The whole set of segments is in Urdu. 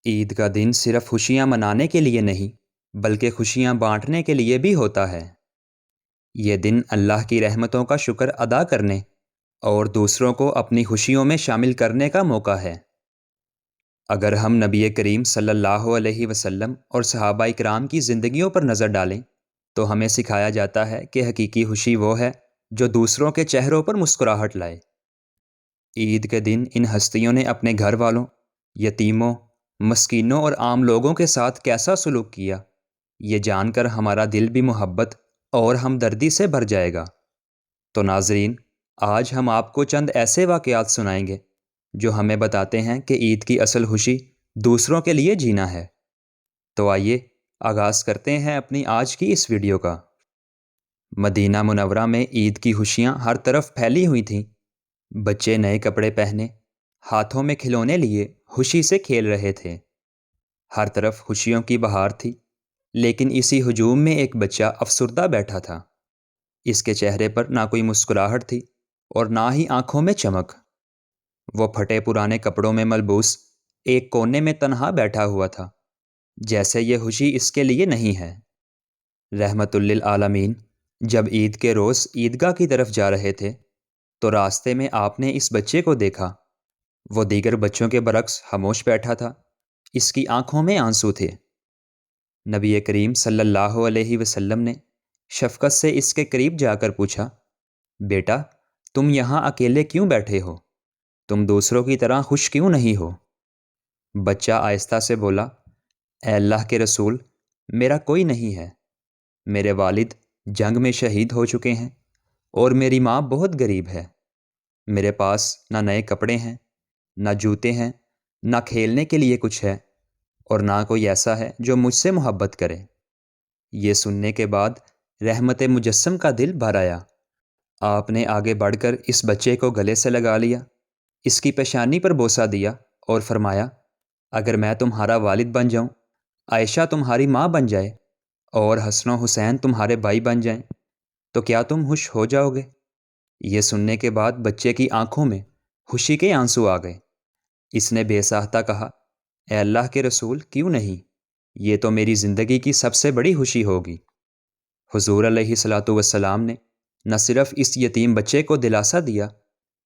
عید کا دن صرف خوشیاں منانے کے لیے نہیں بلکہ خوشیاں بانٹنے کے لیے بھی ہوتا ہے۔ یہ دن اللہ کی رحمتوں کا شکر ادا کرنے اور دوسروں کو اپنی خوشیوں میں شامل کرنے کا موقع ہے۔ اگر ہم نبی کریم صلی اللہ علیہ وسلم اور صحابہ کرام کی زندگیوں پر نظر ڈالیں تو ہمیں سکھایا جاتا ہے کہ حقیقی خوشی وہ ہے جو دوسروں کے چہروں پر مسکراہٹ لائے۔ عید کے دن ان ہستیوں نے اپنے گھر والوں، یتیموں، مسکینوں اور عام لوگوں کے ساتھ کیسا سلوک کیا، یہ جان کر ہمارا دل بھی محبت اور ہمدردی سے بھر جائے گا۔ تو ناظرین، آج ہم آپ کو چند ایسے واقعات سنائیں گے جو ہمیں بتاتے ہیں کہ عید کی اصل خوشی دوسروں کے لیے جینا ہے۔ تو آئیے آغاز کرتے ہیں اپنی آج کی اس ویڈیو کا۔ مدینہ منورہ میں عید کی خوشیاں ہر طرف پھیلی ہوئی تھیں۔ بچے نئے کپڑے پہنے، ہاتھوں میں کھلونے لیے خوشی سے کھیل رہے تھے۔ ہر طرف خوشیوں کی بہار تھی، لیکن اسی ہجوم میں ایک بچہ افسردہ بیٹھا تھا۔ اس کے چہرے پر نہ کوئی مسکراہٹ تھی اور نہ ہی آنکھوں میں چمک۔ وہ پھٹے پرانے کپڑوں میں ملبوس ایک کونے میں تنہا بیٹھا ہوا تھا، جیسے یہ خوشی اس کے لیے نہیں ہے۔ رحمت للعالمین جب عید کے روز عیدگاہ کی طرف جا رہے تھے تو راستے میں آپ نے اس بچے کو دیکھا۔ وہ دیگر بچوں کے برعکس خاموش بیٹھا تھا، اس کی آنکھوں میں آنسو تھے۔ نبی کریم صلی اللہ علیہ وسلم نے شفقت سے اس کے قریب جا کر پوچھا، بیٹا، تم یہاں اکیلے کیوں بیٹھے ہو؟ تم دوسروں کی طرح خوش کیوں نہیں ہو؟ بچہ آہستہ سے بولا، اے اللہ کے رسول، میرا کوئی نہیں ہے۔ میرے والد جنگ میں شہید ہو چکے ہیں اور میری ماں بہت غریب ہے۔ میرے پاس نہ نئے کپڑے ہیں، نہ جوتے ہیں، نہ کھیلنے کے لیے کچھ ہے، اور نہ کوئی ایسا ہے جو مجھ سے محبت کرے۔ یہ سننے کے بعد رحمت مجسم کا دل بھر آیا۔ آپ نے آگے بڑھ کر اس بچے کو گلے سے لگا لیا، اس کی پیشانی پر بوسہ دیا اور فرمایا، اگر میں تمہارا والد بن جاؤں، عائشہ تمہاری ماں بن جائے اور حسن و حسین تمہارے بھائی بن جائیں تو کیا تم خوش ہو جاؤ گے؟ یہ سننے کے بعد بچے کی آنکھوں میں خوشی کے آنسو آ گئے۔ اس نے بے ساختہ کہا، اے اللہ کے رسول، کیوں نہیں؟ یہ تو میری زندگی کی سب سے بڑی خوشی ہوگی۔ حضور علیہ الصلاۃ والسلام نے نہ صرف اس یتیم بچے کو دلاسا دیا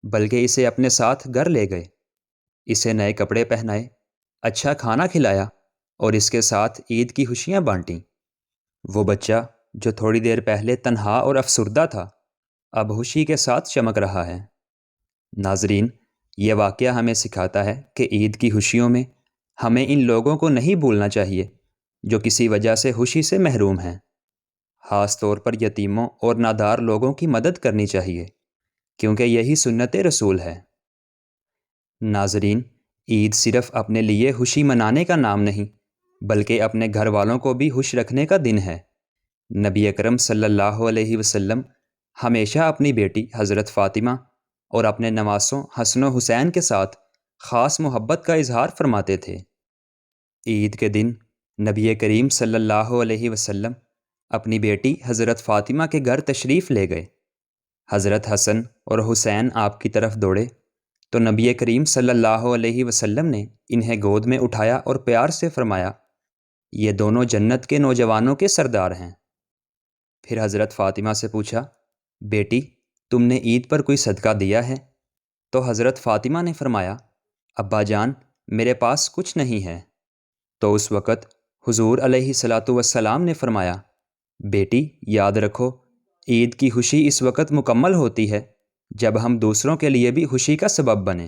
بلکہ اسے اپنے ساتھ گھر لے گئے، اسے نئے کپڑے پہنائے، اچھا کھانا کھلایا اور اس کے ساتھ عید کی خوشیاں بانٹیں۔ وہ بچہ جو تھوڑی دیر پہلے تنہا اور افسردہ تھا، اب خوشی کے ساتھ چمک رہا ہے۔ ناظرین، یہ واقعہ ہمیں سکھاتا ہے کہ عید کی خوشیوں میں ہمیں ان لوگوں کو نہیں بھولنا چاہیے جو کسی وجہ سے خوشی سے محروم ہیں۔ خاص طور پر یتیموں اور نادار لوگوں کی مدد کرنی چاہیے، کیونکہ یہی سنت رسول ہے۔ ناظرین، عید صرف اپنے لیے خوشی منانے کا نام نہیں بلکہ اپنے گھر والوں کو بھی خوش رکھنے کا دن ہے۔ نبی اکرم صلی اللہ علیہ وسلم ہمیشہ اپنی بیٹی حضرت فاطمہ اور اپنے نواسوں حسن و حسین کے ساتھ خاص محبت کا اظہار فرماتے تھے۔ عید کے دن نبی کریم صلی اللہ علیہ وسلم اپنی بیٹی حضرت فاطمہ کے گھر تشریف لے گئے۔ حضرت حسن اور حسین آپ کی طرف دوڑے تو نبی کریم صلی اللہ علیہ وسلم نے انہیں گود میں اٹھایا اور پیار سے فرمایا، یہ دونوں جنت کے نوجوانوں کے سردار ہیں۔ پھر حضرت فاطمہ سے پوچھا، بیٹی، تم نے عید پر کوئی صدقہ دیا ہے؟ تو حضرت فاطمہ نے فرمایا، ابا جان، میرے پاس کچھ نہیں ہے۔ تو اس وقت حضور علیہ الصلاۃ والسلام نے فرمایا، بیٹی، یاد رکھو، عید کی خوشی اس وقت مکمل ہوتی ہے جب ہم دوسروں کے لیے بھی خوشی کا سبب بنیں۔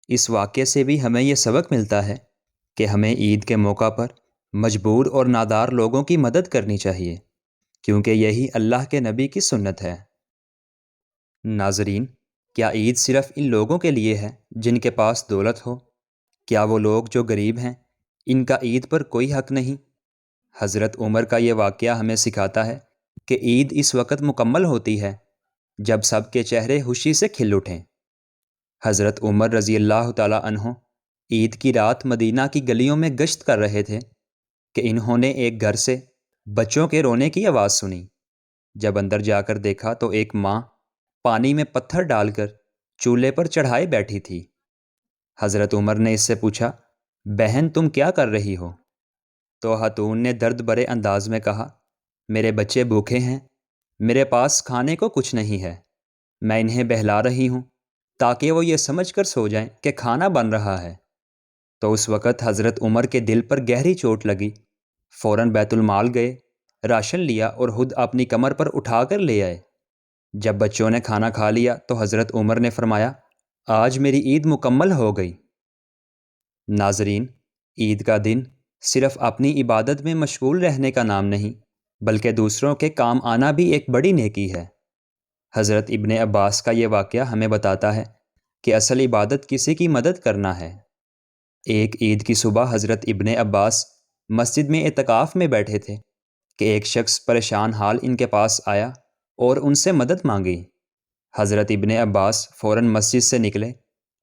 اس واقعے سے بھی ہمیں یہ سبق ملتا ہے کہ ہمیں عید کے موقع پر مجبور اور نادار لوگوں کی مدد کرنی چاہیے، کیونکہ یہی اللہ کے نبی کی سنت ہے۔ ناظرین، کیا عید صرف ان لوگوں کے لیے ہے جن کے پاس دولت ہو؟ کیا وہ لوگ جو غریب ہیں، ان کا عید پر کوئی حق نہیں؟ حضرت عمر کا یہ واقعہ ہمیں سکھاتا ہے کہ عید اس وقت مکمل ہوتی ہے جب سب کے چہرے خوشی سے کھل اٹھیں۔ حضرت عمر رضی اللہ تعالی عنہ عید کی رات مدینہ کی گلیوں میں گشت کر رہے تھے کہ انہوں نے ایک گھر سے بچوں کے رونے کی آواز سنی۔ جب اندر جا کر دیکھا تو ایک ماں پانی میں پتھر ڈال کر چولہے پر چڑھائے بیٹھی تھی۔ حضرت عمر نے اس سے پوچھا، بہن تم کیا کر رہی ہو؟ تو خاتون نے درد بھرے انداز میں کہا، میرے بچے بھوکے ہیں، میرے پاس کھانے کو کچھ نہیں ہے، میں انہیں بہلا رہی ہوں تاکہ وہ یہ سمجھ کر سو جائیں کہ کھانا بن رہا ہے۔ تو اس وقت حضرت عمر کے دل پر گہری چوٹ لگی، فوراً بیت المال گئے، راشن لیا اور خود اپنی کمر پر اٹھا کر لے آئے۔ جب بچوں نے کھانا کھا لیا تو حضرت عمر نے فرمایا، آج میری عید مکمل ہو گئی۔ ناظرین، عید کا دن صرف اپنی عبادت میں مشغول رہنے کا نام نہیں، بلکہ دوسروں کے کام آنا بھی ایک بڑی نیکی ہے۔ حضرت ابن عباس کا یہ واقعہ ہمیں بتاتا ہے کہ اصل عبادت کسی کی مدد کرنا ہے۔ ایک عید کی صبح حضرت ابن عباس مسجد میں اعتکاف میں بیٹھے تھے کہ ایک شخص پریشان حال ان کے پاس آیا اور ان سے مدد مانگی۔ حضرت ابن عباس فوراً مسجد سے نکلے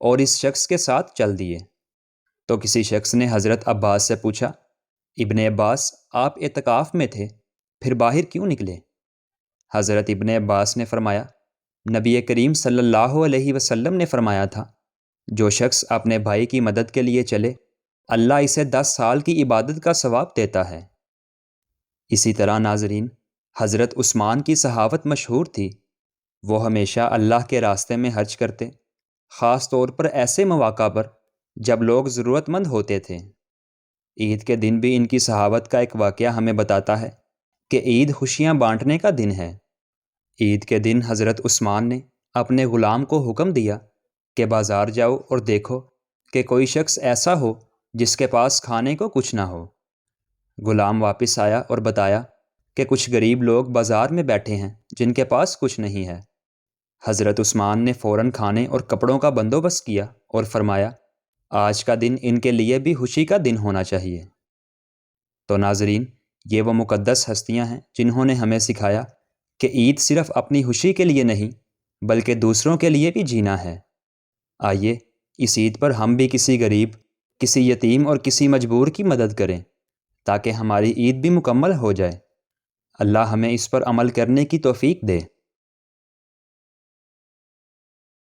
اور اس شخص کے ساتھ چل دیے۔ تو کسی شخص نے حضرت عباس سے پوچھا، ابن عباس آپ اعتکاف میں تھے، پھر باہر کیوں نکلے؟ حضرت ابن عباس نے فرمایا، نبی کریم صلی اللہ علیہ وسلم نے فرمایا تھا، جو شخص اپنے بھائی کی مدد کے لیے چلے، اللہ اسے 10 سال کی عبادت کا ثواب دیتا ہے۔ اسی طرح ناظرین، حضرت عثمان کی صحابت مشہور تھی۔ وہ ہمیشہ اللہ کے راستے میں خرچ کرتے، خاص طور پر ایسے مواقع پر جب لوگ ضرورت مند ہوتے تھے۔ عید کے دن بھی ان کی صحابت کا ایک واقعہ ہمیں بتاتا ہے کہ عید خوشیاں بانٹنے کا دن ہے۔ عید کے دن حضرت عثمان نے اپنے غلام کو حکم دیا کہ بازار جاؤ اور دیکھو کہ کوئی شخص ایسا ہو جس کے پاس کھانے کو کچھ نہ ہو۔ غلام واپس آیا اور بتایا کہ کچھ غریب لوگ بازار میں بیٹھے ہیں جن کے پاس کچھ نہیں ہے۔ حضرت عثمان نے فوراً کھانے اور کپڑوں کا بندوبست کیا اور فرمایا، آج کا دن ان کے لیے بھی خوشی کا دن ہونا چاہیے۔ تو ناظرین، یہ وہ مقدس ہستیاں ہیں جنہوں نے ہمیں سکھایا کہ عید صرف اپنی خوشی کے لیے نہیں بلکہ دوسروں کے لیے بھی جینا ہے۔ آئیے اس عید پر ہم بھی کسی غریب، کسی یتیم اور کسی مجبور کی مدد کریں تاکہ ہماری عید بھی مکمل ہو جائے۔ اللہ ہمیں اس پر عمل کرنے کی توفیق دے۔